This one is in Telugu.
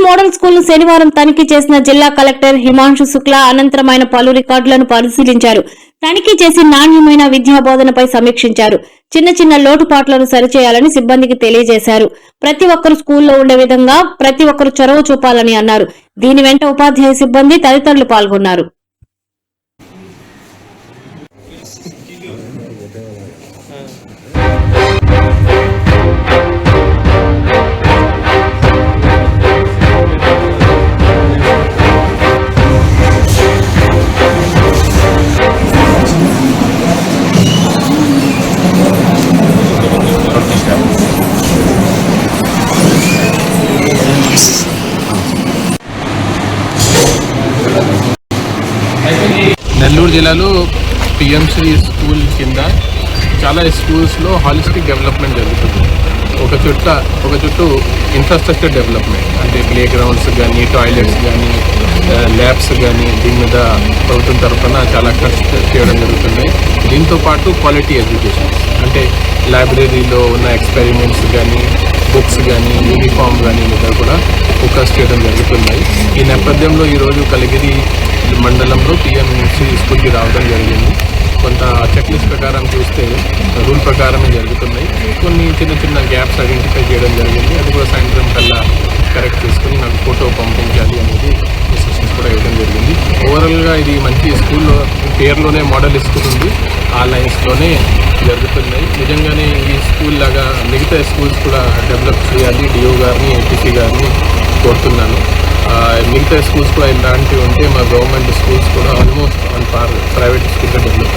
మోడల్ స్కూల్ శనివారం తనిఖీ చేసిన జిల్లా కలెక్టర్ హిమాంశు శుక్లా అనంతరమైన పలు రికార్డులను పరిశీలించారు. తనిఖీ చేసి నాణ్యమైన విద్యా బోధనపై సమీక్షించారు. చిన్న చిన్న లోటుపాట్లను సరిచేయాలని సిబ్బందికి తెలియజేశారు. ప్రతి ఒక్కరూ స్కూల్లో ఉండే విధంగా ప్రతి ఒక్కరూ చొరవ చూపాలని అన్నారు. దీని వెంట ఉపాధ్యాయ సిబ్బంది తదితరులు పాల్గొన్నారు. నెల్లూరు జిల్లాలో పిఎంసి స్కూల్ కింద చాలా స్కూల్స్లో హాలిస్టిక్ డెవలప్మెంట్ జరుగుతుంది. ఒక చుట్టూ ఇన్ఫ్రాస్ట్రక్చర్ డెవలప్మెంట్ అంటే ప్లే గ్రౌండ్స్ కానీ, టాయిలెట్స్ కానీ, ల్యాబ్స్ కానీ దీని మీద ప్రభుత్వం తరఫున చాలా ఖర్చు చేయడం జరుగుతుంది. దీంతో పాటు క్వాలిటీ ఎడ్యుకేషన్ అంటే లైబ్రరీలో ఉన్న ఎక్స్పెరిమెంట్స్ కానీ, బుక్స్ కానీ, యూనిఫామ్ కానీ మీద కూడా ఫోకస్ చేయడం జరుగుతున్నాయి. ఈ నేపథ్యంలో ఈరోజు కలిగిరి మండలంలో పిఎంసి స్కూల్కి రావడం జరిగింది. కొంత చెక్ లిస్ట్ ప్రకారం చూస్తే రూల్ ప్రకారమే జరుగుతున్నాయి. కొన్ని చిన్న చిన్న గ్యాప్స్ ఐడెంటిఫై చేయడం జరిగింది. అది కూడా సాయంత్రం కల్లా కరెక్ట్ చేసుకుని నాకు ఫోటో పంపించాలి అనేది ఇన్స్ట్రక్షన్స్ కూడా ఇవ్వడం జరిగింది. ఓవరాల్గా ఇది మంచి స్కూల్లో పేరులోనే మోడల్ స్కూల్ ఉంది. ఆ లైన్స్లోనే జరుగుతున్నాయి. నిజంగానే ఈ స్కూల్ లాగా మిగతా స్కూల్స్ కూడా డెవలప్ చేయాలి. డిఓ గారిని, ఏపీసీ గారిని కోరుతున్నాను. మిగతా స్కూల్స్ కూడా ఇలాంటివి ఉంటే మా గవర్నమెంట్ స్కూల్స్ కూడా ఆల్మోస్ట్ ఆన్ పార్ ప్రైవేట్ స్కూల్గా డెవలప్